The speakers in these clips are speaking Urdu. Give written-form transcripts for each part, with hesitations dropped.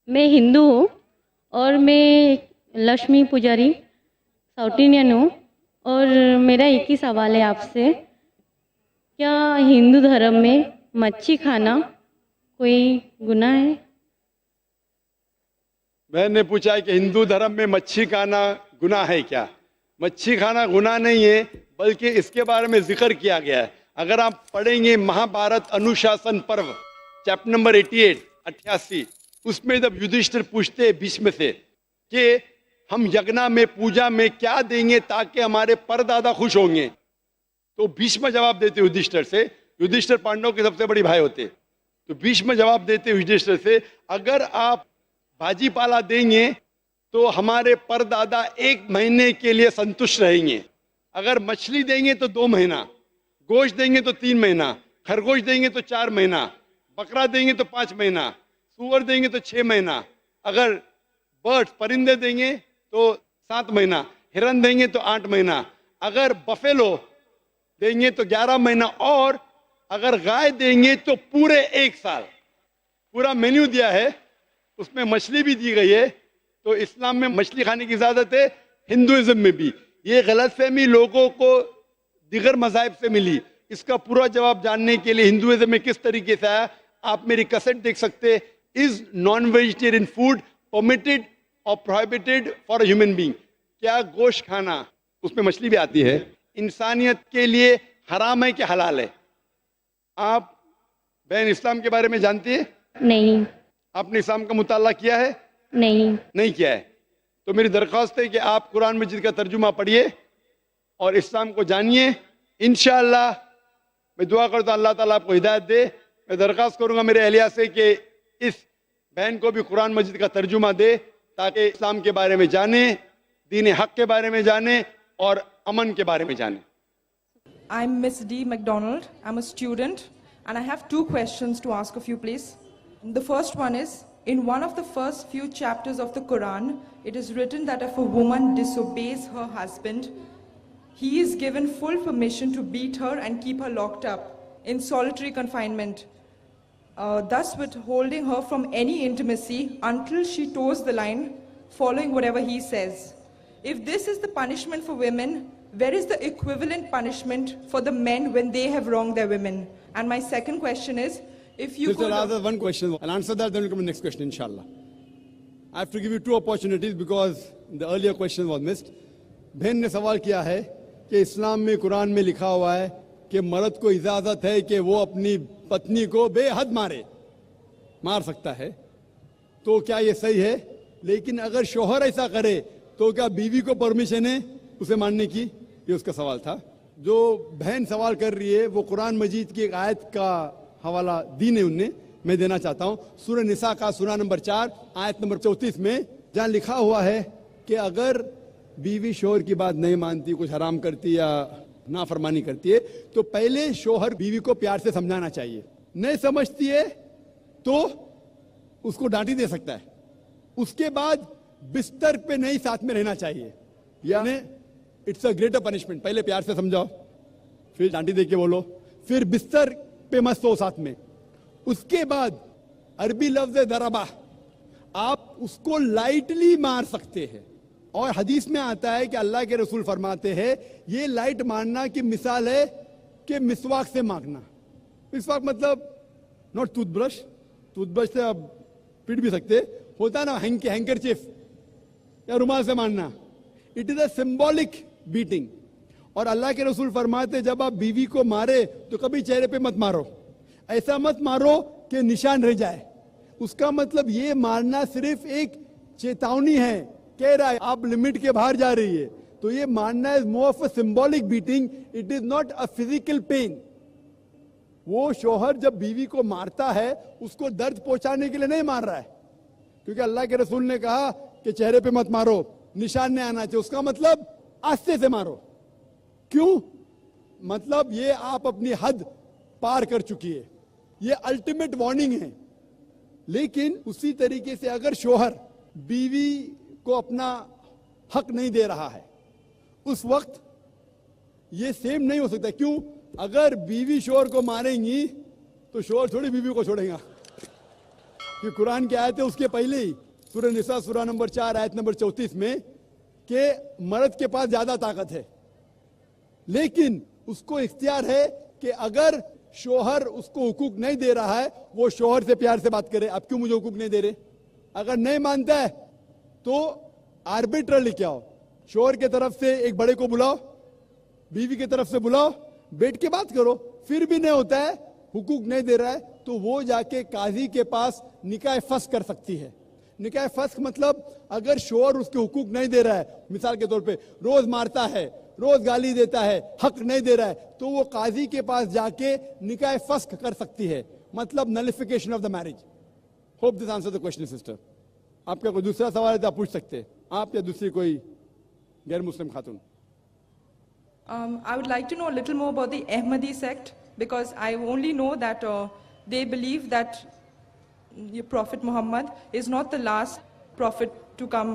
میں ہندو ہوں اور میں لکشمی پجاری ساؤتھ انڈین ہوں، اور میرا ایک ہی سوال ہے آپ سے، کیا ہندو دھرم میں مچھی کھانا کوئی گناہ ہے؟ میں نے پوچھا کہ ہندو دھرم میں مچھی کھانا گناہ ہے کیا؟ مچھی کھانا گناہ نہیں ہے، بلکہ اس کے بارے میں ذکر کیا گیا ہے۔ اگر آپ پڑھیں گے مہابھارت انوشاسن پرو چیپٹر نمبر 88 اس میں جب یدھشٹر پوچھتے بھیشم سے کہ ہم یگنا میں پوجا میں کیا دیں گے تاکہ ہمارے پردادا خوش ہوں گے، تو بھیشم جواب دیتے یدھشٹر سے، یدھشٹر پانڈو کے سب سے بڑی بھائی ہوتے، تو بھیشم جواب دیتے یدھشٹر سے، اگر آپ بھاجی پالا دیں گے تو ہمارے پردادا 1 مہینے کے لیے سنتشٹ رہیں گے، اگر مچھلی دیں گے تو 2 مہینہ، گوشت دیں گے تو 3 مہینہ، خرگوش دیں گے تو 4 مہینہ، بکرا دیں گے تو 5 مہینہ، سور دیں گے تو 6 مہینہ، اگر برڈ پرندے دیں گے تو 7 مہینہ، ہرن دیں گے تو 8 مہینہ، اگر بفیلو دیں گے تو 11 مہینہ، اور اگر گائے دیں گے تو پورے 1 سال۔ پورا مینیو دیا ہے، اس میں مچھلی بھی دی گئی ہے، تو اسلام میں مچھلی کھانے کی اجازت ہے، ہندوازم میں بھی۔ یہ غلط فہمی لوگوں کو دیگر مذاہب سے ملی، اس کا پورا جواب جاننے کے لیے ہندوازم میں کس طریقے سے آیا آپ میری کیسٹ دیکھ سکتے۔ از نان ویجیٹیرین فوڈ پرمیٹڈ اور prohibited for a human being? کیا گوشت کھانا، اس میں مچھلی بھی آتی ہے، انسانیت کے لیے حرام ہے کہ حلال ہے؟ آپ بہن اسلام کے بارے میں جانتی ہے؟ نہیں۔ آپ نے اسلام کا مطالعہ کیا ہے؟ نہیں کیا ہے؟ تو میری درخواست ہے کہ آپ قرآن مجید کا ترجمہ پڑھیے اور اسلام کو جانیے۔ انشاءاللہ میں دعا کرتا ہوں اللہ تعالیٰ آپ کو ہدایت دے۔ میں درخواست کروں گا میرے اہلیہ سے کہ اس بہن کو بھی قرآن مجید کا ترجمہ دے تاکہ اسلام کے بارے میں جانے، دین حق کے بارے میں جانے اور امن کے بارے میں جانے۔ I'm Miss D. McDonald. I'm a student, and I have 2 questions to ask of you, please. The first one is, in one of the first few chapters of the Quran, it is written that if a woman disobeys her husband, he is given full permission to beat her and keep her locked up in solitary confinement, thus withholding her from any intimacy until she toes the line, following whatever he says. If this is the punishment for women, where is the equivalent punishment for the men when they have wronged their women? And my second question is, if you Sister, could... I'll answer one question. I'll answer that, then we'll come to the next question, inshallah. I have to give you 2 opportunities because the earlier question was missed. بہن نے سوال کیا ہے کہ اسلام میں قرآن میں لکھا ہوا ہے کہ مرد کو اجازت ہے کہ وہ اپنی پتنی کو بے حد مار سکتا ہے، تو کیا یہ صحیح ہے؟ لیکن اگر شوہر ایسا کرے تو کیا بیوی کو پرمیشن ہے اسے مارنے کی؟ یہ اس کا سوال تھا۔ جو بہن سوال کر رہی ہے وہ قرآن مجید کی ایک آیت کا حوالہ دی ہے انہیں، میں دینا چاہتا ہوں۔ سورہ نساء کا سورہ نمبر 4 آیت نمبر 34 میں جہاں لکھا ہوا ہے کہ اگر بیوی شوہر کی بات نہیں مانتی، کچھ حرام کرتی یا نافرمانی کرتی ہے، تو پہلے شوہر بیوی کو پیار سے سمجھانا چاہیے، نہیں سمجھتی ہے تو اس کو ڈانٹی دے سکتا ہے، اس کے بعد بستر پہ نہیں ساتھ میں رہنا چاہیے، یعنی اٹس اے گریٹر پنشمنٹ۔ پہلے پیار سے سمجھاؤ، پھر ڈانٹی دے کے بولو، پھر بستر پہ مت سو ساتھ میں۔ اس کے بعد عربی لفظ ضربہ، آپ اس کو لائٹلی مار سکتے ہیں، اور حدیث میں آتا ہے کہ اللہ کے رسول فرماتے ہیں یہ لائٹ مارنا کی مثال ہے کہ مسواک سے مارنا۔ مسواک مطلب not tooth brush, tooth brush سے آپ پیٹ بھی سکتے، ہوتا ہے نا ہینکرچیف یا رومال سے مارنا۔ It is a symbolic batting, اور اللہ کے رسول فرماتے جب آپ بیوی کو مارے تو کبھی چہرے پہ مت مارو، ایسا مت مارو کہ نشان رہ جائے۔ اس کا مطلب یہ مارنا صرف ایک چیتاونی ہے، کہہ رہا ہے آپ لمٹ کے باہر جا رہی ہے، تو یہ مارنا is more of a symbolic beating, it is not a physical pain۔ وہ شوہر جب بیوی کو مارتا ہے اس کو درد پہنچانے کے لیے نہیں مار رہا ہے، کیونکہ اللہ کے رسول نے کہا کہ چہرے پہ مت مارو، نشان نہیں آنا چاہیے، اس کا مطلب آستے سے مارو۔ کیوں؟ مطلب یہ آپ اپنی حد پار کر چکی ہے، یہ الٹیمیٹ وارننگ ہے۔ لیکن اسی طریقے سے اگر شوہر بیوی کو اپنا حق نہیں دے رہا ہے اس وقت یہ سیم نہیں ہو سکتا۔ کیوں؟ اگر بیوی شوہر کو ماریں گی تو شوہر تھوڑی بیوی کو چھوڑیں گا، کہ قرآن کی آیت ہے اس کے پہلے ہی سورہ نساء سورہ نمبر 4 آیت نمبر 34 میں کہ مرد کے پاس زیادہ طاقت ہے، لیکن اس کو اختیار ہے کہ اگر شوہر اس کو حقوق نہیں دے رہا ہے وہ شوہر سے پیار سے بات کرے، اب کیوں مجھے حقوق نہیں دے رہے؟ اگر نہیں مانتا ہے تو آربیٹر لے کے آؤ، شوہر کی طرف سے ایک بڑے کو بلاؤ، بیوی کی طرف سے بلاؤ، بیٹھ کے بات کرو، پھر بھی نہیں ہوتا ہے، حقوق نہیں دے رہا ہے، تو وہ جا کے قاضی کے پاس نکاح فسخ کر سکتی ہے۔ نکاح فسخ مطلب اگر شوہر اس کے حقوق نہیں دے رہا ہے، مثال کے طور پہ روز مارتا ہے، روز گالی دیتا ہے، حق نہیں دے رہا ہے، تو وہ قاضی کے پاس جا کے نکاح فسخ کر سکتی ہے، مطلب nullification of the marriage. Hope this answer the question sister. آپ کا کوئی دوسرا سوال ہے تو آپ پوچھ سکتے ہیں، آپ یا دوسری کوئی غیر مسلم خاتون۔ I would like to know a little more about the Ahmadi sect, because I only know that they believe that your Prophet Muhammad is not the last prophet to come,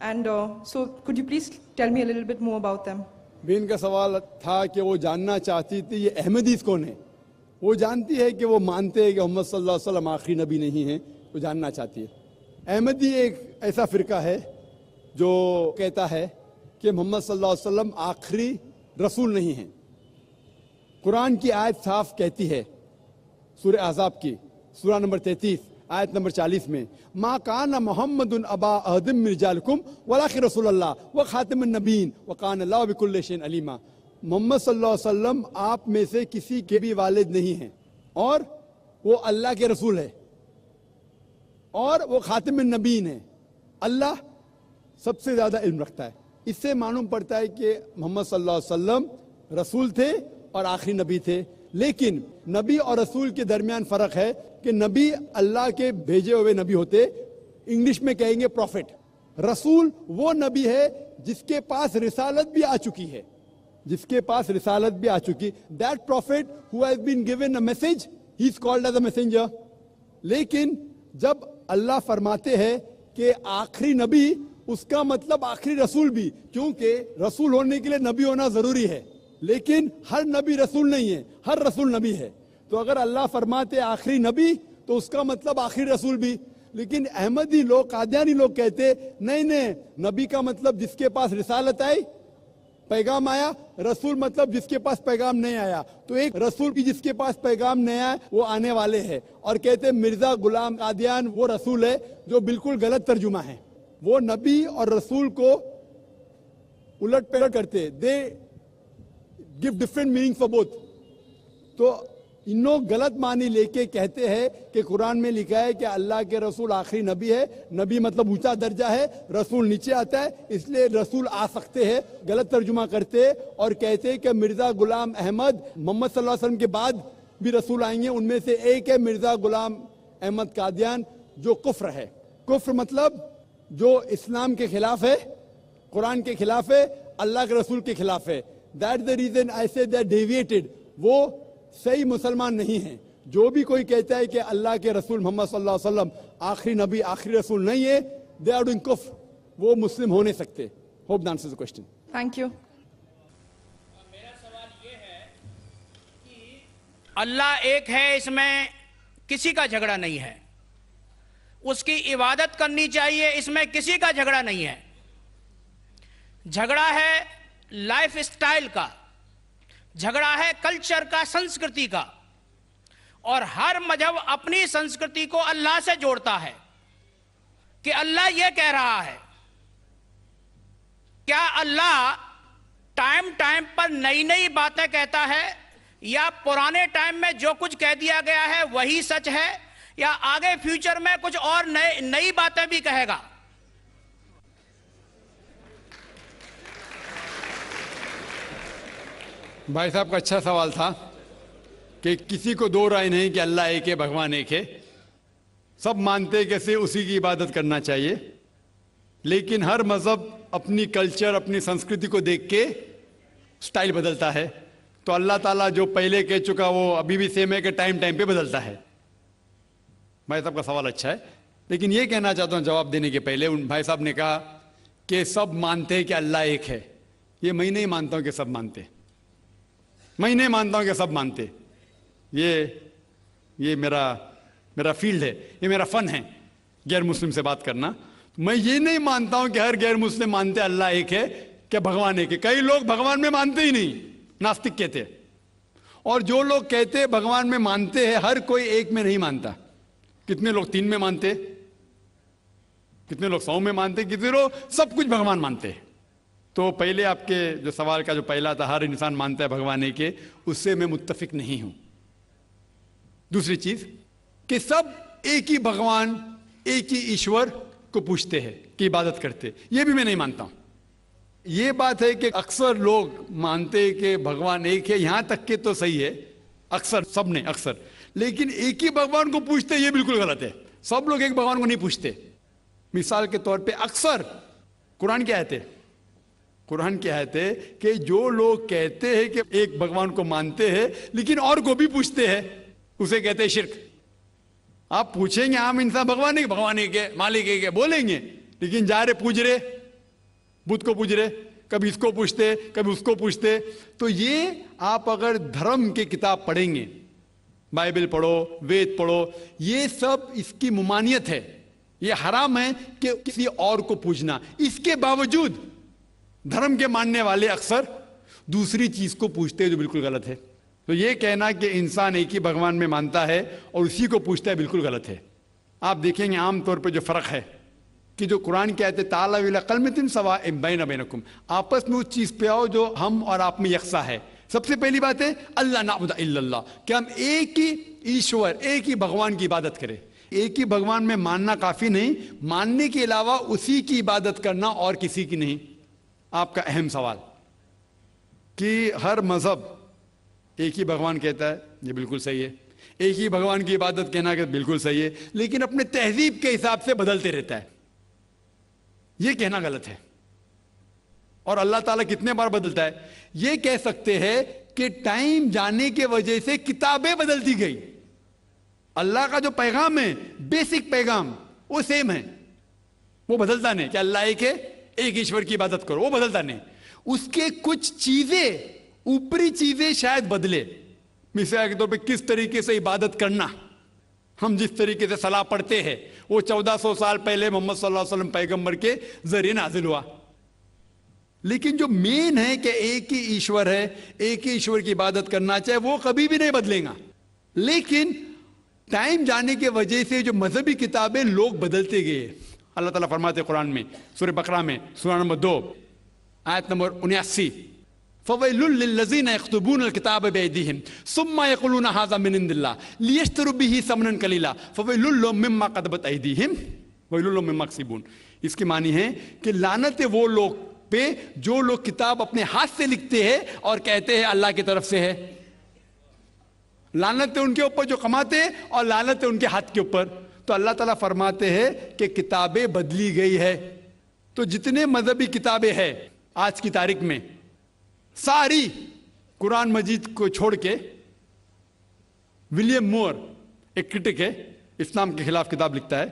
and so could you please tell me a little bit more about them? بین کا سوال تھا کہ وہ جاننا چاہتی تھی یہ احمدیز کون ہے۔ وہ جانتی ہے کہ وہ مانتے ہیں کہ محمد صلی اللہ علیہ وسلم آخری نبی نہیں ہیں، وہ جاننا چاہتی ہے۔ احمدی ایک ایسا فرقہ ہے جو کہتا ہے کہ محمد صلی اللہ علیہ وسلم آخری رسول نہیں ہیں۔ قرآن کی آیت صاف کہتی ہے، سورہ احزاب کی سورہ نمبر 33 آیت نمبر 40 میں، ما کان محمد ابا احد من رجالکم ولکن رسول اللہ وخاتم النبیین وکان اللہ بکل شیء علیما۔ محمد صلی اللہ علیہ وسلم آپ میں سے کسی کے بھی والد نہیں ہیں، اور وہ اللہ کے رسول ہے، اور وہ خاتم النبیین ہے۔ اللہ سب سے زیادہ علم رکھتا ہے۔ اس سے معلوم پڑتا ہے کہ محمد صلی اللہ علیہ وسلم رسول تھے اور آخری نبی تھے، لیکن نبی اور رسول کے درمیان فرق ہے کہ نبی اللہ کے بھیجے ہوئے نبی ہوتے، انگلش میں کہیں گے پروفٹ۔ رسول وہ نبی ہے جس کے پاس رسالت بھی آ چکی ہے، جس کے پاس رسالت بھی آ چکی۔ That prophet who has been given a message, he is called as a messenger۔ لیکن جب اللہ فرماتے ہیں کہ آخری نبی، اس کا مطلب آخری رسول بھی، کیونکہ رسول ہونے کے لیے نبی ہونا ضروری ہے، لیکن ہر نبی رسول نہیں ہے، ہر رسول نبی ہے۔ تو اگر اللہ فرماتے آخری نبی تو اس کا مطلب آخری رسول بھی۔ لیکن احمدی لوگ، قادیانی لوگ کہتے نہیں نہیں، نبی کا مطلب جس کے پاس رسالت آئی، پیغام آیا، رسول مطلب جس کے پاس پیغام نہیں آیا۔ تو ایک رسول بھی جس کے پاس پیغام نہیں آیا وہ آنے والے ہیں، اور کہتے مرزا غلام قادیان وہ رسول ہے، جو بالکل غلط ترجمہ ہے۔ وہ نبی اور رسول کو الٹ پلٹ کرتے، دے give different meaning for both۔ تو انہوں غلط معنی لے کے کہتے ہیں کہ قرآن میں لکھا ہے کہ اللہ کے رسول آخری نبی ہے، نبی مطلب اونچا درجہ ہے، رسول نیچے آتا ہے، اس لیے رسول آ سکتے ہیں۔ غلط ترجمہ کرتے اور کہتے کہ مرزا غلام احمد محمد صلی اللہ علیہ وسلم کے بعد بھی رسول آئیں گے، ان میں سے ایک ہے مرزا غلام احمد قادیان، جو کفر ہے۔ کفر مطلب جو اسلام کے خلاف ہے، قرآن کے خلاف ہے، اللہ کے رسول کے خلاف ہے۔ That's the reason I say they are deviated۔ وہ صحیح مسلمان نہیں ہیں۔ جو بھی کوئی کہتا ہے کہ اللہ کے رسول محمد صلی اللہ علیہ وسلم آخری نبی آخری رسول نہیں ہے، they are doing کفر، وہ مسلم ہو نہیں سکتے۔ Hope that answers the question۔ Thank you. میرا سوال یہ ہے کہ اللہ ایک ہے، اس میں کسی کا جھگڑا نہیں ہے، اس کی عبادت کرنی چاہیے، اس میں کسی کا جھگڑا نہیں ہے۔ جھگڑا ہے لائف سٹائل کا، جھگڑا ہے کلچر کا، سنسکرتی کا، اور ہر مذہب اپنی سنسکرتی کو اللہ سے جوڑتا ہے کہ اللہ یہ کہہ رہا ہے۔ کیا اللہ ٹائم پر نئی نئی باتیں کہتا ہے، یا پرانے ٹائم میں جو کچھ کہہ دیا گیا ہے وہی سچ ہے، یا آگے فیوچر میں کچھ اور نئی باتیں بھی کہے گا؟ بھائی صاحب کا اچھا سوال تھا کہ کسی کو دو رائے نہیں کہ اللہ ایک ہے، بھگوان ایک ہے، سب مانتے کیسے اسی کی عبادت کرنا چاہیے، لیکن ہر مذہب اپنی کلچر اپنی سنسکرتی کو دیکھ کے سٹائل بدلتا ہے۔ تو اللہ تعالیٰ جو پہلے کہہ چکا وہ ابھی بھی سیم ہے کہ ٹائم پہ بدلتا ہے۔ بھائی صاحب کا سوال اچھا ہے، لیکن یہ کہنا چاہتا ہوں جواب دینے کے پہلے، ان بھائی صاحب نے کہا کہ سب مانتے ہیں کہ اللہ ایک ہے۔ یہ میں نہیں مانتا ہوں کہ سب مانتے، میں نہیں مانتا ہوں کہ سب مانتے، یہ میرا فیلڈ ہے, یہ میرا فن ہے غیر مسلم سے بات کرنا. میں یہ نہیں مانتا ہوں کہ ہر غیر مسلم مانتے اللہ ایک ہے, کہ بھگوان ایک ہے. کئی لوگ بھگوان میں مانتے ہی نہیں, ناستک کہتے ہیں. اور جو لوگ کہتے بھگوان میں مانتے ہیں, ہر کوئی ایک میں نہیں مانتا. کتنے لوگ 3 میں مانتے, کتنے لوگ 100 میں مانتے, کتنے لوگ سب کچھ بھگوان مانتے ہیں. تو پہلے آپ کے جو سوال کا جو پہلا تھا, ہر انسان مانتا ہے بھگوان ایک ہے, اس سے میں متفق نہیں ہوں. دوسری چیز کہ سب ایک ہی بھگوان, ایک ہی ایشور کو پوچھتے ہیں کہ عبادت کرتے, یہ بھی میں نہیں مانتا ہوں. یہ بات ہے کہ اکثر لوگ مانتے کہ بھگوان ایک ہے, یہاں تک کہ تو صحیح ہے اکثر, سب نے اکثر, لیکن ایک ہی بھگوان کو پوچھتے یہ بالکل غلط ہے. سب لوگ ایک بھگوان کو نہیں پوچھتے. مثال کے طور پہ اکثر قرآن کی آیت ہے, قرآن کی آیت ہے کہ جو لوگ کہتے ہیں کہ ایک بھگوان کو مانتے ہیں لیکن اور کو بھی پوچھتے ہیں, اسے کہتے ہیں شرک. آپ پوچھیں گے عام انسان بھگوان ایک ہے, مالک ایک ہے بولیں گے, لیکن جا رہے پوچھ رہے, بدھ کو پوچھ رہے, کبھی اس کو پوچھتے کبھی اس کو پوچھتے. تو یہ آپ اگر دھرم کی کتاب پڑھیں گے, بائبل پڑھو, وید پڑھو, یہ سب اس کی ممانعت ہے. یہ حرام ہے کہ کسی اور کو پوچھنا. اس کے باوجود دھرم کے ماننے والے اکثر دوسری چیز کو پوچھتے ہیں جو بالکل غلط ہے. تو یہ کہنا کہ انسان ایک ہی بھگوان میں مانتا ہے اور اسی کو پوچھتا ہے بالکل غلط ہے. آپ دیکھیں گے عام طور پہ جو فرق ہے کہ جو قرآن کی آیت ہے تعالیٰ الی کلمۃ سواء بین بینکم, آپس میں اس چیز پہ آؤ جو ہم اور آپ میں یکساں ہے. سب سے پہلی بات ہے اللہ نعبد الا اللہ, کہ ہم ایک ہی ایشور, ایک ہی بھگوان کی عبادت کریں. ایک ہی بھگوان میں ماننا کافی نہیں, ماننے کے علاوہ اسی کی عبادت کرنا اور کسی کی نہیں. آپ کا اہم سوال کہ ہر مذہب ایک ہی بھگوان کہتا ہے, یہ بالکل صحیح ہے. ایک ہی بھگوان کی عبادت کہنا کہ بالکل صحیح ہے, لیکن اپنے تہذیب کے حساب سے بدلتے رہتا ہے, یہ کہنا غلط ہے. اور اللہ تعالیٰ کتنے بار بدلتا ہے, یہ کہہ سکتے ہیں کہ ٹائم جانے کی وجہ سے کتابیں بدلتی گئی. اللہ کا جو پیغام ہے, بیسک پیغام, وہ سیم ہے, وہ بدلتا نہیں. کہ اللہ ایک ہے, ایک ایشور کی عبادت کرو, وہ بدلتا نہیں. اس کے کچھ چیزیں, اوپری چیزیں شاید بدلے. مثال کے طور پہ کس طریقے سے عبادت کرنا, ہم جس طریقے سے صلاح پڑھتے ہیں وہ 1400 سال پہلے محمد صلی اللہ علیہ وسلم پیغمبر کے ذریعے نازل ہوا. لیکن جو مین ہے کہ ایک ہی ایشور ہے, ایک ہی ایشور کی عبادت کرنا چاہے, وہ کبھی بھی نہیں بدلے گا. لیکن ٹائم جانے کی وجہ سے جو مذہبی کتابیں لوگ بدلتے گئے. اللہ تعالیٰ فرماتے قرآن میں سورہ بقرہ میں سورہ نمبر 2 آیت نمبر 79, فَوَيْلٌ لِّلَّذِينَ يَكْتُبُونَ الْكِتَابَ بِأَيْدِيهِمْ ثُمَّ يَقُولُونَ هَٰذَا مِنْ عِندِ اللَّهِ لِيَشْتَرُوا بِهِ ثَمَنًا قَلِيلًا فَوَيْلٌ لَّهُم مِّمَّا كَتَبَتْ أَيْدِيهِمْ وَوَيْلٌ لَّهُم مِّمَّا يَكْسِبُونَ. اس کی معنی ہے کہ لعنت ہے وہ لوگ پہ جو لوگ کتاب اپنے ہاتھ سے لکھتے ہیں اور کہتے ہیں اللہ کی طرف سے ہے. لعنت ہے ان کے اوپر جو کماتے ہیں, اور لعنت ہے ان کے ہاتھ کے اوپر. تو اللہ تعالیٰ فرماتے ہیں کہ کتابیں بدلی گئی ہے. تو جتنے مذہبی کتابیں ہیں آج کی تاریخ میں, ساری قرآن مجید کو چھوڑ کے, ولیم مور ایک کرٹک ہے, اسلام کے خلاف کتاب لکھتا ہے,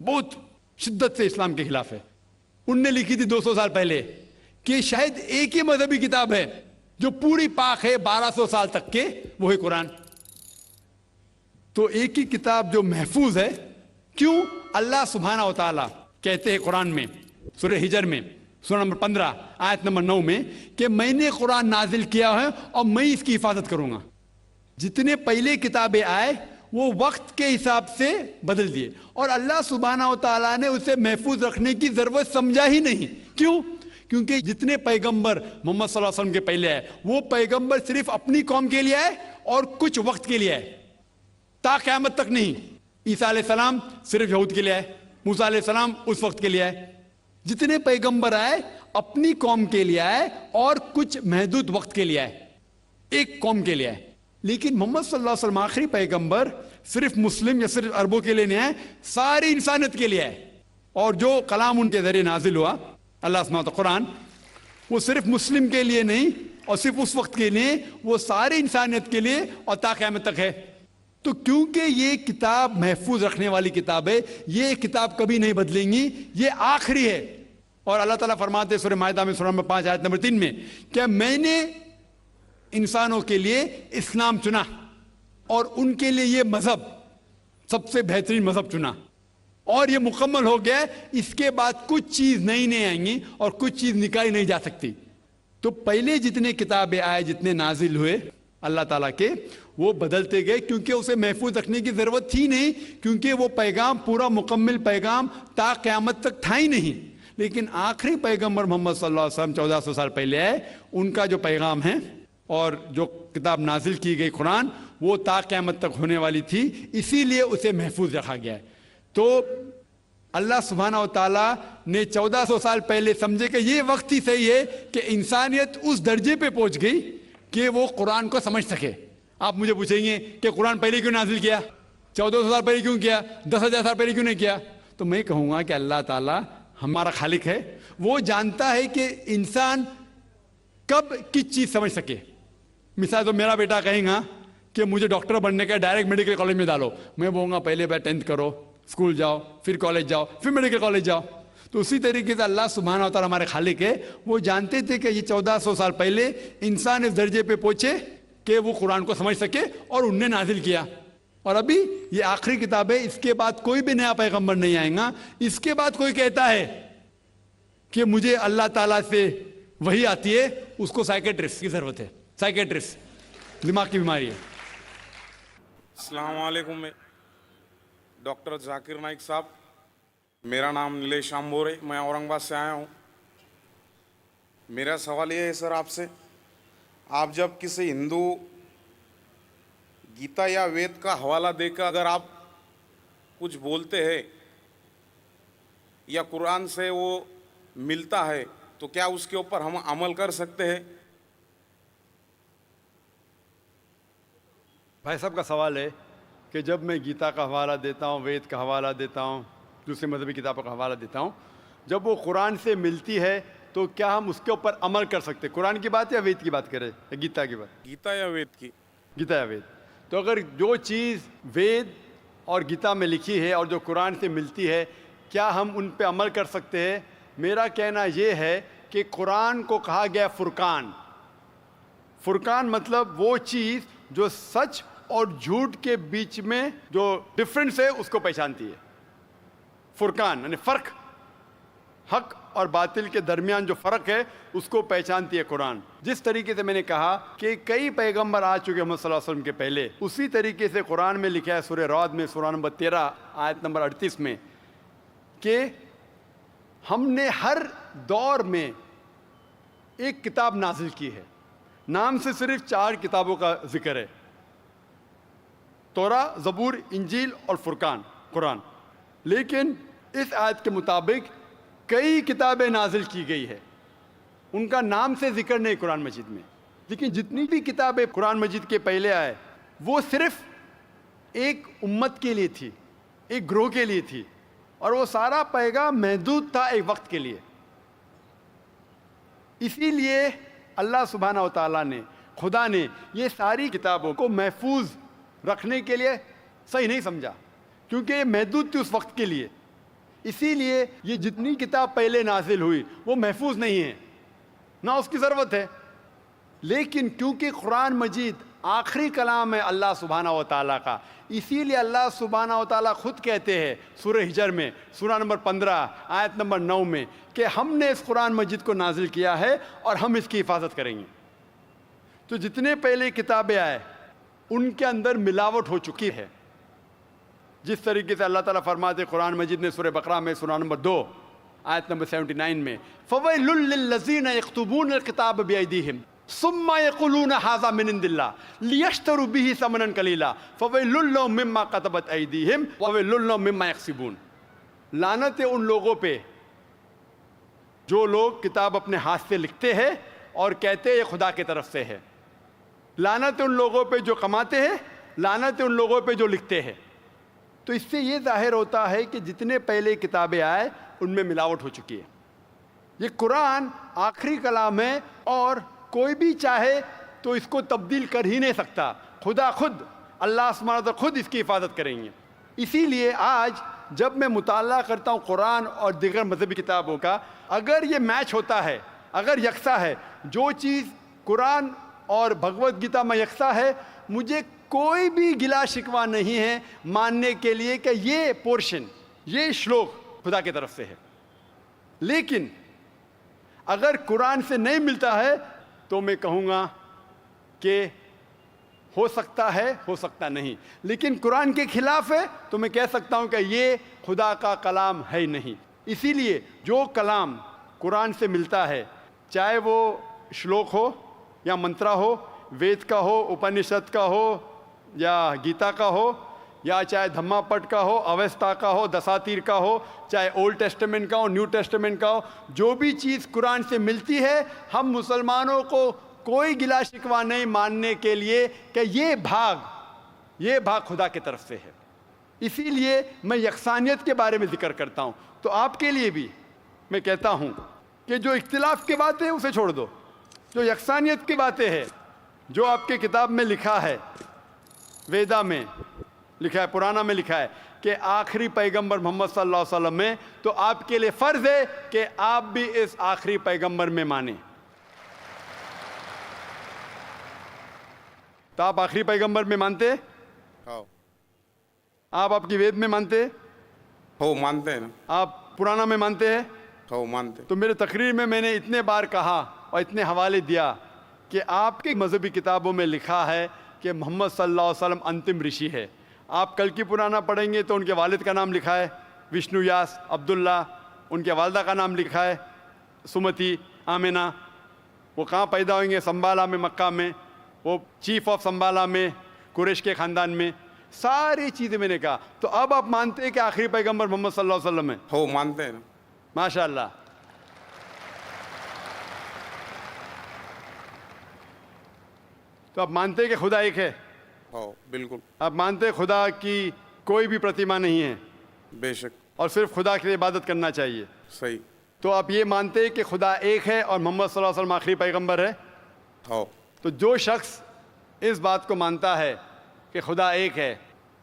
بہت شدت سے اسلام کے خلاف ہے. ان نے لکھی تھی 200 سال پہلے کہ شاید ایک ہی مذہبی کتاب ہے جو پوری پاک ہے 1200 سال تک کے, وہ ہے قرآن. تو ایک ہی کتاب جو محفوظ ہے. کیوں؟ اللہ سبحانہ و تعالیٰ کہتے ہیں قرآن میں سورہ ہجر میں سورہ نمبر 15 آیت نمبر 9 میں کہ میں نے قرآن نازل کیا ہے اور میں اس کی حفاظت کروں گا. جتنے پہلے کتابیں آئے وہ وقت کے حساب سے بدل دیے, اور اللہ سبحانہ و تعالیٰ نے اسے محفوظ رکھنے کی ضرورت سمجھا ہی نہیں. کیوں؟ کیونکہ جتنے پیغمبر محمد صلی اللہ علیہ وسلم کے پہلے آئے, وہ پیغمبر صرف اپنی قوم کے لیے آئے اور کچھ وقت کے لیے آئے, تا قیامت تک نہیں. عیسیٰ علیہ السلام صرف یہود کے لیے آئے, موسیٰ علیہ السلام اس وقت کے لیے آئے. جتنے پیغمبر آئے اپنی قوم کے لیے آئے اور کچھ محدود وقت کے لیے آئے, ایک قوم کے لیے آئے. لیکن محمد صلی اللہ علیہ وسلم آخری پیغمبر صرف مسلم یا صرف عربوں کے لیے نہیں آئے, ساری انسانیت کے لیے آئے. اور جو کلام ان کے ذریعے نازل ہوا اللہ سبحانہ قرآن, وہ صرف مسلم کے لیے نہیں اور صرف اس وقت کے لیے, وہ ساری انسانیت کے لیے اور تا قیامت تک ہے. تو کیونکہ یہ کتاب محفوظ رکھنے والی کتاب ہے, یہ کتاب کبھی نہیں بدلیں گی, یہ آخری ہے. اور اللہ تعالیٰ فرماتے سورہ مائدہ میں سورہ نمبر 5 آیت نمبر 3 میں کہ میں نے انسانوں کے لیے اسلام چنا اور ان کے لیے یہ مذہب سب سے بہترین مذہب چنا اور یہ مکمل ہو گیا ہے. اس کے بعد کچھ چیز نئی نئی آئیں گی اور کچھ چیز نکالی نہیں جا سکتی. تو پہلے جتنے کتابیں آئے, جتنے نازل ہوئے اللہ تعالیٰ کے, وہ بدلتے گئے کیونکہ اسے محفوظ رکھنے کی ضرورت تھی نہیں, کیونکہ وہ پیغام پورا مکمل پیغام تا قیامت تک تھا ہی نہیں. لیکن آخری پیغمبر محمد صلی اللہ علیہ وسلم 1400 سال پہلے آئے, ان کا جو پیغام ہے اور جو کتاب نازل کی گئی قرآن, وہ تا قیامت تک ہونے والی تھی, اسی لیے اسے محفوظ رکھا گیا ہے. تو اللہ سبحانہ و تعالیٰ نے 1400 سال پہلے سمجھے کہ یہ وقت ہی صحیح ہے کہ انسانیت اس درجے پہ پہنچ گئی کہ وہ قرآن کو سمجھ سکے. آپ مجھے پوچھیں گے کہ قرآن پہلے کیوں نازل کیا, 1400 سال پہلے کیوں کیا, 10,000 سال پہلے کیوں نہیں کیا؟ تو میں کہوں گا کہ اللہ تعالیٰ ہمارا خالق ہے, وہ جانتا ہے کہ انسان کب کس چیز سمجھ سکے. مثال تو میرا بیٹا کہیں گا کہ مجھے ڈاکٹر بننے کا, ڈائریکٹ میڈیکل کالج میں ڈالو, میں بولوں گا پہلے 10th کرو, اسکول جاؤ, پھر کالج جاؤ, پھر میڈیکل کالج جاؤ. تو اسی طریقے سے اللہ سبحانہ و تعالیٰ ہمارے خالق ہے, وہ جانتے تھے کہ یہ 1400 سال پہلے انسان اس درجے پہ پہنچے کہ وہ قرآن کو سمجھ سکے, اور ان نے نازل کیا. اور ابھی یہ آخری کتاب ہے, اس کے بعد کوئی بھی نیا پیغمبر نہیں آئے گا. اس کے بعد کوئی کہتا ہے کہ مجھے اللہ تعالیٰ سے وہی آتی ہے, اس کو سائیکیٹرسٹ کی ضرورت ہے. سائیکیٹرسٹ دماغ کی بیماری ہے. السلام علیکم, ڈاکٹر ذاکر نائک صاحب. میرا نام نیلیش آمبور ہے, میں اورنگ آباد سے آیا ہوں. میرا سوال یہ ہے سر آپ سے, آپ جب کسی ہندو گیتا یا وید کا حوالہ دے کر اگر آپ کچھ بولتے ہیں یا قرآن سے وہ ملتا ہے, تو کیا اس کے اوپر ہم عمل کر سکتے ہیں؟ بھائی صاحب کا سوال ہے کہ جب میں گیتا کا حوالہ دیتا ہوں, وید کا حوالہ دیتا ہوں, دوسرے مذہبی کتابوں کا حوالہ دیتا ہوں, جب وہ قرآن سے ملتی ہے تو کیا ہم اس کے اوپر عمل کر سکتے؟ قرآن کی بات یا وید کی بات کریں, یا گیتا کی بات؟ گیتا یا وید کی. گیتا یا وید. تو اگر جو چیز وید اور گیتا میں لکھی ہے اور جو قرآن سے ملتی ہے, کیا ہم ان پہ عمل کر سکتے ہیں؟ میرا کہنا یہ ہے کہ قرآن کو کہا گیا فرقان. فرقان مطلب وہ چیز جو سچ اور جھوٹ کے بیچ میں جو ڈفرنس ہے اس کو پہچانتی ہے. فرقان یعنی فرق, حق اور باطل کے درمیان جو فرق ہے اس کو پہچانتی ہے قرآن. جس طریقے سے میں نے کہا کہ کئی پیغمبر آ چکے محمد صلی اللہ علیہ وسلم کے پہلے, اسی طریقے سے قرآن میں لکھا ہے سورہ رعد میں سورہ نمبر 13 آیت نمبر 38 میں کہ ہم نے ہر دور میں ایک کتاب نازل کی ہے. نام سے صرف 4 کتابوں کا ذکر ہے, توراہ, زبور, انجیل اور فرقان, قرآن. لیکن اس آیت کے مطابق کئی کتابیں نازل کی گئی ہے, ان کا نام سے ذکر نہیں قرآن مجید میں. لیکن جتنی بھی کتابیں قرآن مجید کے پہلے آئے وہ صرف ایک امت کے لیے تھی, ایک گروہ کے لیے تھی, اور وہ سارا پیغام محدود تھا ایک وقت کے لیے. اسی لیے اللہ سبحانہ و تعالیٰ نے, خدا نے یہ ساری کتابوں کو محفوظ رکھنے کے لیے صحیح نہیں سمجھا, کیونکہ یہ محدود تھی اس وقت کے لیے. اسی لیے یہ جتنی کتاب پہلے نازل ہوئی وہ محفوظ نہیں ہے, نہ اس کی ضرورت ہے. لیکن کیونکہ قرآن مجید آخری کلام ہے اللہ سبحانہ و تعالیٰ کا, اسی لیے اللہ سبحانہ و تعالیٰ خود کہتے ہیں سورہ ہجر میں سورہ نمبر 15 آیت نمبر 9 میں کہ ہم نے اس قرآن مجید کو نازل کیا ہے اور ہم اس کی حفاظت کریں گے. تو جتنے پہلے کتابیں آئے ان کے اندر ملاوٹ ہو چکی ہے. جس طریقے سے اللہ تعالیٰ فرماتے قرآن مجید نے سورہ بقرہ میں سورہ نمبر 2 آیت نمبر 79 میں فَوَيْلٌ لِّلَّذِينَ يَكْتُبُونَ الْكِتَابَ بِأَيْدِيهِمْ ثُمَّ يَقُولُونَ هَٰذَا مِنْ عِندِ اللَّهِ لِيَشْتَرُوا بِهِ ثَمَنًا قَلِيلًا فَوَيْلٌ لَّهُم مِّمَّا كَتَبَتْ أَيْدِيهِمْ وَوَيْلٌ لَّهُم مِّمَّا يَكْسِبُونَ. لعنت ہے ان لوگوں پہ جو لوگ کتاب اپنے ہاتھ سے لکھتے ہیں اور کہتے ہیں یہ خدا کی طرف سے ہے. لعنت ہے ان لوگوں پہ جو کماتے ہیں, لعنت ہے ان لوگوں پہ جو لکھتے ہیں. تو اس سے یہ ظاہر ہوتا ہے کہ جتنے پہلے کتابیں آئے ان میں ملاوٹ ہو چکی ہے. یہ قرآن آخری کلام ہے اور کوئی بھی چاہے تو اس کو تبدیل کر ہی نہیں سکتا. خدا خود, اللہ سبحانہ وتعالیٰ خود اس کی حفاظت کریں گے. اسی لیے آج جب میں مطالعہ کرتا ہوں قرآن اور دیگر مذہبی کتابوں کا, اگر یہ میچ ہوتا ہے, اگر یکساں ہے, جو چیز قرآن اور بھگوت گیتا میں یکساں ہے, مجھے کوئی بھی گلا شکوہ نہیں ہے ماننے کے لیے کہ یہ پورشن، یہ شلوک خدا کی طرف سے ہے. لیکن اگر قرآن سے نہیں ملتا ہے تو میں کہوں گا کہ ہو سکتا ہے، ہو سکتا نہیں. لیکن قرآن کے خلاف ہے تو میں کہہ سکتا ہوں کہ یہ خدا کا کلام ہے ہی نہیں. اسی لیے جو کلام قرآن سے ملتا ہے، چاہے وہ شلوک ہو یا منترا ہو، وید کا ہو، اپنشد کا ہو یا گیتا کا ہو، یا چاہے دھما پٹ کا ہو، اوستا کا ہو، دساتیر کا ہو، چاہے اولڈ ٹیسٹمنٹ کا ہو، نیو ٹیسٹمنٹ کا ہو، جو بھی چیز قرآن سے ملتی ہے، ہم مسلمانوں کو کوئی گلا شکوہ نہیں ماننے کے لیے کہ یہ بھاگ خدا کی طرف سے ہے. اسی لیے میں یکسانیت کے بارے میں ذکر کرتا ہوں. تو آپ کے لیے بھی میں کہتا ہوں کہ جو اختلاف کی باتیں اسے چھوڑ دو، جو یکسانیت کی باتیں ہیں، جو آپ کے کتاب میں لکھا ہے، ویدا میں لکھا ہے، پرانا میں لکھا ہے کہ آخری پیغمبر محمد صلی اللہ علیہ وسلم میں، تو آپ کے لیے فرض ہے کہ آپ بھی اس آخری پیغمبر میں مانیں. تو آپ آخری پیغمبر میں مانتے؟ ہاں آپ کی وید میں مانتے؟ ہو مانتے ہیں نا. آپ پرانا میں مانتے ہیں؟ ہو مانتے. تو میرے تقریر میں نے اتنے بار کہا اور اتنے حوالے دیا کہ آپ کی مذہبی کتابوں میں لکھا ہے کہ محمد صلی اللہ علیہ وسلم انتم رشی ہے. آپ کل کی پرانا پڑھیں گے تو ان کے والد کا نام لکھا ہے وشنو یاس عبداللہ، ان کے والدہ کا نام لکھا ہے سمتی آمینہ. وہ کہاں پیدا ہوئیں گے؟ سنبالا میں، مکہ میں. وہ چیف آف سنبالا میں، قریش کے خاندان میں. ساری چیزیں میں نے کہا. تو اب آپ مانتے ہیں کہ آخری پیغمبر محمد صلی اللہ علیہ وسلم ہے؟ ہو مانتے ہیں نا. ماشاء اللہ. تو آپ مانتے ہیں کہ خدا ایک ہے؟ ہو بالکل. آپ مانتے ہیں خدا کی کوئی بھی پرتیما نہیں ہے بے شک. اور صرف خدا کی عبادت کرنا چاہیے؟ صحیح. تو آپ یہ مانتے ہیں کہ خدا ایک ہے اور محمد صلی اللہ علیہ وسلم آخری پیغمبر ہے؟ ہو. تو جو شخص اس بات کو مانتا ہے کہ خدا ایک ہے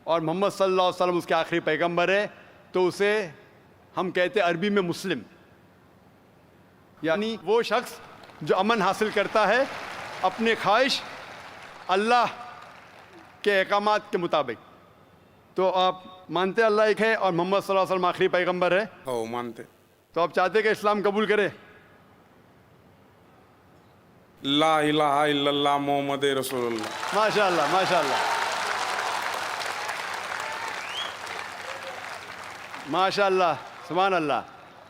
اور محمد صلی اللہ علیہ وسلم اس کے آخری پیغمبر ہے، تو اسے ہم کہتے ہیں عربی میں مسلم، یعنی وہ شخص جو امن حاصل کرتا ہے اپنے خواہش اللہ کے احکامات کے مطابق. تو آپ مانتے اللہ ایک ہے اور محمد صلی اللہ علیہ وسلم آخری پیغمبر ہے؟ ہو مانتے. تو آپ چاہتے ہیں کہ اسلام قبول کرے؟ لا الہ الا اللہ محمد رسول اللہ. ماشاء اللہ، ماشاء اللہ، ماشاء اللہ، سبحان اللہ.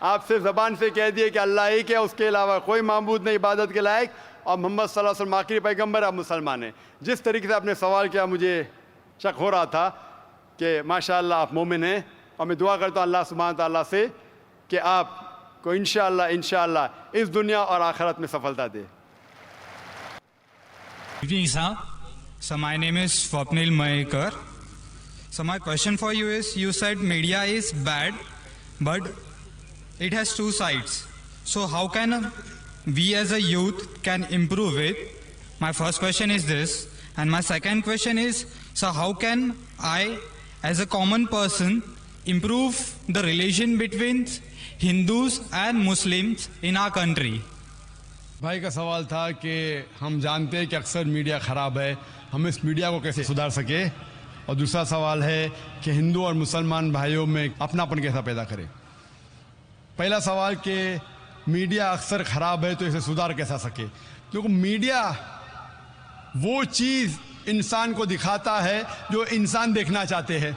آپ صرف زبان سے کہہ دیے کہ اللہ ایک ہے، اس کے علاوہ کوئی معبود نہیں عبادت کے لائق، اور محمد صلی اللہ علیہ وسلم آخری پیغمبر، آپ مسلمان ہیں. جس طریقے سے آپ نے سوال کیا مجھے شک ہو رہا تھا کہ ماشاء اللہ آپ مومن ہیں، اور میں دعا کرتا ہوں اللہ سبحانہ تعالیٰ سے کہ آپ کو انشاءاللہ اس دنیا اور آخرت میں سفلتا دے. Good evening, sir. So my name is Swapnil Mayekar. So my question for you is, you said media is bad, but it has two sides. So how can we as a youth can improve it? My first question is this. And my second question is, so how can I as a common person improve the relation between Hindus and Muslims in our country? بھائی کا سوال تھا کہ ہم جانتے ہیں کہ اکثر میڈیا خراب ہے، ہم اس میڈیا کو کیسے سدھار سکے، اور دوسرا سوال ہے کہ ہندو اور مسلمان بھائیوں میں اپناپن کیسا پیدا کرے. پہلا سوال کہ میڈیا اکثر خراب ہے تو اسے سدھار کیسا سکے. کیونکہ میڈیا وہ چیز انسان کو دکھاتا ہے جو انسان دیکھنا چاہتے ہیں.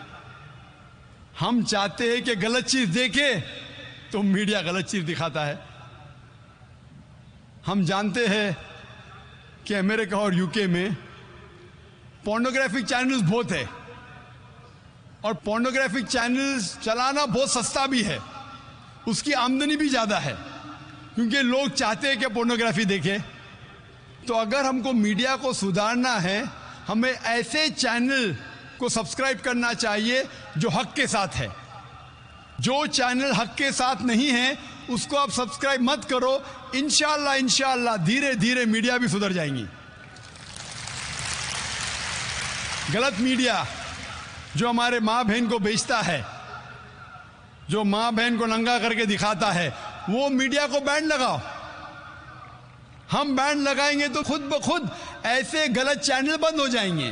ہم چاہتے ہیں کہ غلط چیز دیکھے تو میڈیا غلط چیز دکھاتا ہے. ہم جانتے ہیں کہ امریکہ اور یو کے میں پورنوگرافک چینلز بہت ہے، اور پورنوگرافک چینلز چلانا بہت سستا بھی ہے، اس کی آمدنی بھی زیادہ ہے، کیونکہ لوگ چاہتے ہیں کہ پورنوگرافی دیکھیں. تو اگر ہم کو میڈیا کو سدھارنا ہے، ہمیں ایسے چینل کو سبسکرائب کرنا چاہیے جو حق کے ساتھ ہے. جو چینل حق کے ساتھ نہیں ہے اس کو آپ سبسکرائب مت کرو. انشاءاللہ دھیرے دھیرے میڈیا بھی سدھر جائیں گی. غلط میڈیا جو ہمارے ماں بہن کو بیچتا ہے، جو ماں بہن کو ننگا کر کے دکھاتا ہے، وہ میڈیا کو بین لگاؤ. ہم بین لگائیں گے تو خود بخود ایسے غلط چینل بند ہو جائیں گے.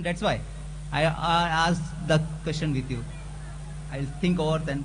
That's why I asked the question with you. I'll think over then.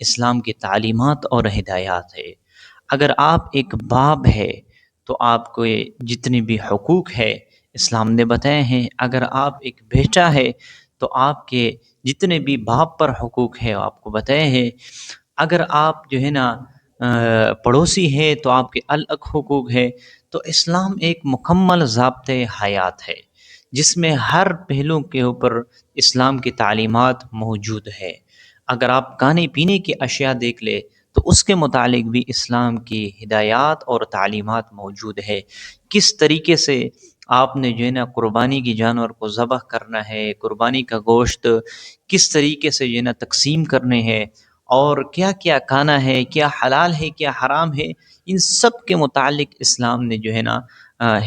اسلام کی تعلیمات اور ہدایات ہے۔ اگر آپ ایک باپ ہے تو آپ کو جتنے بھی حقوق ہے اسلام نے بتائے ہیں، اگر آپ ایک بیٹا ہے تو آپ کے جتنے بھی باپ پر حقوق ہے آپ کو بتائے ہیں، اگر آپ جو ہے نا پڑوسی ہے تو آپ کے الگ حقوق ہے۔ تو اسلام ایک مکمل ضابطۂ حیات ہے جس میں ہر پہلو کے اوپر اسلام کی تعلیمات موجود ہے۔ اگر آپ کھانے پینے کی اشیاء دیکھ لیں تو اس کے متعلق بھی اسلام کی ہدایات اور تعلیمات موجود ہے۔ کس طریقے سے آپ نے جو ہے نا قربانی کی جانور کو ذبح کرنا ہے، قربانی کا گوشت کس طریقے سے جو ہے نا تقسیم کرنے ہیں، اور کیا کیا کھانا ہے، کیا حلال ہے کیا حرام ہے، ان سب کے متعلق اسلام نے جو ہے نا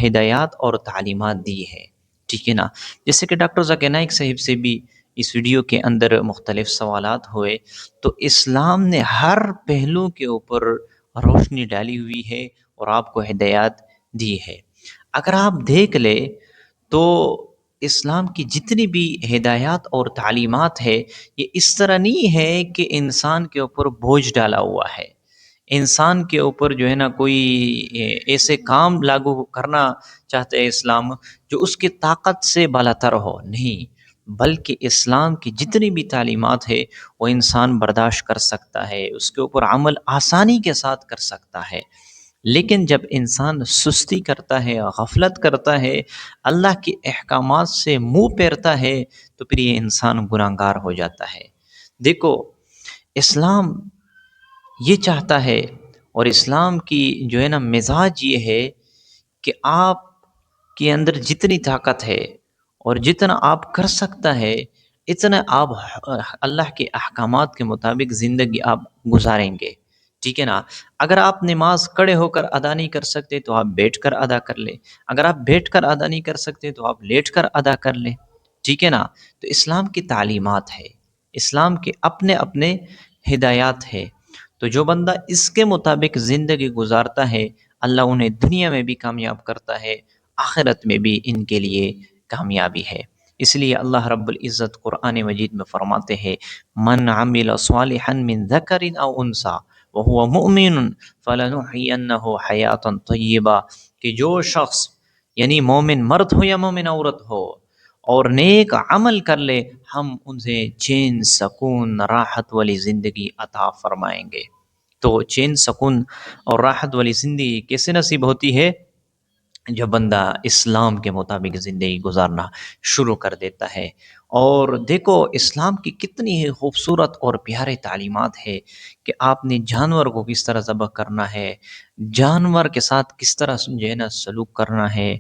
ہدایات اور تعلیمات دی ہے، ٹھیک ہے نا۔ جیسے کہ ڈاکٹر ذاکر نائک صاحب سے بھی اس ویڈیو کے اندر مختلف سوالات ہوئے، تو اسلام نے ہر پہلو کے اوپر روشنی ڈالی ہوئی ہے اور آپ کو ہدایات دی ہے۔ اگر آپ دیکھ لیں تو اسلام کی جتنی بھی ہدایات اور تعلیمات ہے یہ اس طرح نہیں ہے کہ انسان کے اوپر بوجھ ڈالا ہوا ہے، انسان کے اوپر جو ہے نا کوئی ایسے کام لاگو کرنا چاہتے ہیں اسلام جو اس کی طاقت سے بالاتر ہو، نہیں، بلکہ اسلام کی جتنی بھی تعلیمات ہے وہ انسان برداشت کر سکتا ہے، اس کے اوپر عمل آسانی کے ساتھ کر سکتا ہے۔ لیکن جب انسان سستی کرتا ہے، غفلت کرتا ہے، اللہ کے احکامات سے منہ پھیرتا ہے تو پھر یہ انسان گناہگار ہو جاتا ہے۔ دیکھو اسلام یہ چاہتا ہے، اور اسلام کی جو ہے نا مزاج یہ ہے کہ آپ کے اندر جتنی طاقت ہے اور جتنا آپ کر سکتا ہے اتنا آپ اللہ کے احکامات کے مطابق زندگی آپ گزاریں گے، ٹھیک ہے نا۔ اگر آپ نماز کھڑے ہو کر ادا نہیں کر سکتے تو آپ بیٹھ کر ادا کر لیں، اگر آپ بیٹھ کر ادا نہیں کر سکتے تو آپ لیٹ کر ادا کر لیں، ٹھیک ہے نا۔ تو اسلام کی تعلیمات ہے، اسلام کے اپنے اپنے ہدایات ہے، تو جو بندہ اس کے مطابق زندگی گزارتا ہے اللہ انہیں دنیا میں بھی کامیاب کرتا ہے، آخرت میں بھی ان کے لیے کامیابی ہے۔ اس لیے اللہ رب العزت قرآن مجید میں فرماتے ہیں من عمل صالحا من ذکر او انثی وهو مؤمن فلنحینہ حیاتا طیبہ، کہ جو شخص یعنی مومن مرد ہو یا مومن عورت ہو اور نیک عمل کر لے ہم انہیں چین سکون راحت والی زندگی عطا فرمائیں گے۔ تو چین سکون اور راحت والی زندگی کیسے نصیب ہوتی ہے؟ جو بندہ اسلام کے مطابق زندگی گزارنا شروع کر دیتا ہے۔ اور دیکھو اسلام کی کتنی خوبصورت اور پیارے تعلیمات ہے کہ آپ نے جانور کو کس طرح ذبح کرنا ہے، جانور کے ساتھ کس طرح جو ہے نا سلوک کرنا ہے،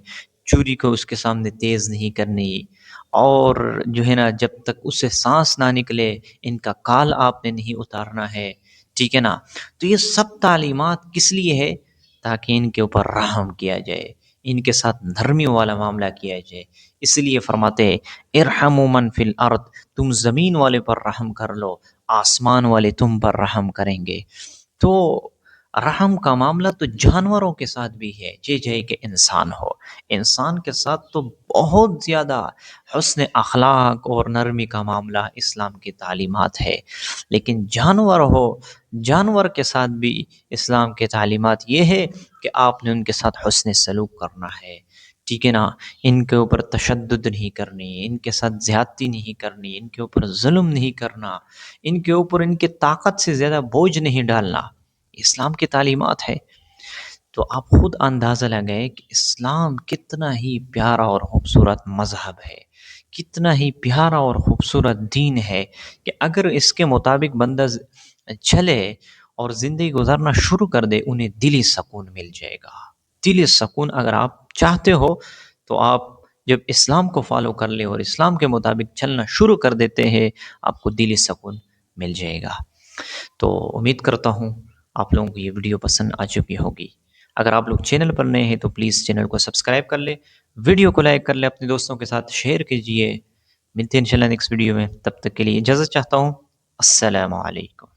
چوری کو اس کے سامنے تیز نہیں کرنی، اور جو ہے نا جب تک اس سے سانس نہ نکلے ان کا کال آپ نے نہیں اتارنا ہے، ٹھیک ہے نا۔ تو یہ سب تعلیمات کس لیے ہے؟ تاکہ ان کے اوپر رحم کیا جائے، ان کے ساتھ نرمی والا معاملہ کیا جائے۔ اس لیے فرماتے ہیں ارحموا من فی الارض، تم زمین والے پر رحم کر لو، آسمان والے تم پر رحم کریں گے۔ تو رحم کا معاملہ تو جانوروں کے ساتھ بھی ہے، جے کہ انسان ہو، انسان کے ساتھ تو بہت زیادہ حسن اخلاق اور نرمی کا معاملہ اسلام کی تعلیمات ہے، لیکن جانور ہو، جانور کے ساتھ بھی اسلام کے تعلیمات یہ ہے کہ آپ نے ان کے ساتھ حسن سلوک کرنا ہے، ٹھیک ہے نا۔ ان کے اوپر تشدد نہیں کرنی، ان کے ساتھ زیادتی نہیں کرنی، ان کے اوپر ظلم نہیں کرنا، ان کے اوپر ان کے طاقت سے زیادہ بوجھ نہیں ڈالنا، اسلام کی تعلیمات ہے۔ تو آپ خود اندازہ لگائیں کہ اسلام کتنا ہی پیارا اور خوبصورت مذہب ہے، کتنا ہی پیارا اور خوبصورت دین ہے کہ اگر اس کے مطابق بندہ چلے اور زندگی گزارنا شروع کر دے انہیں دلی سکون مل جائے گا۔ دلی سکون اگر آپ چاہتے ہو تو آپ جب اسلام کو فالو کر لے اور اسلام کے مطابق چلنا شروع کر دیتے ہیں آپ کو دلی سکون مل جائے گا۔ تو امید کرتا ہوں آپ لوگوں کو یہ ویڈیو پسند آ چکی ہوگی۔ اگر آپ لوگ چینل پر نئے ہیں تو پلیز چینل کو سبسکرائب کر لیں، ویڈیو کو لائک کر لیں، اپنے دوستوں کے ساتھ شیئر کیجئے۔ ملتے ہیں انشاءاللہ نیکسٹ ویڈیو میں، تب تک کے لیے اجازت چاہتا ہوں۔ السلام علیکم۔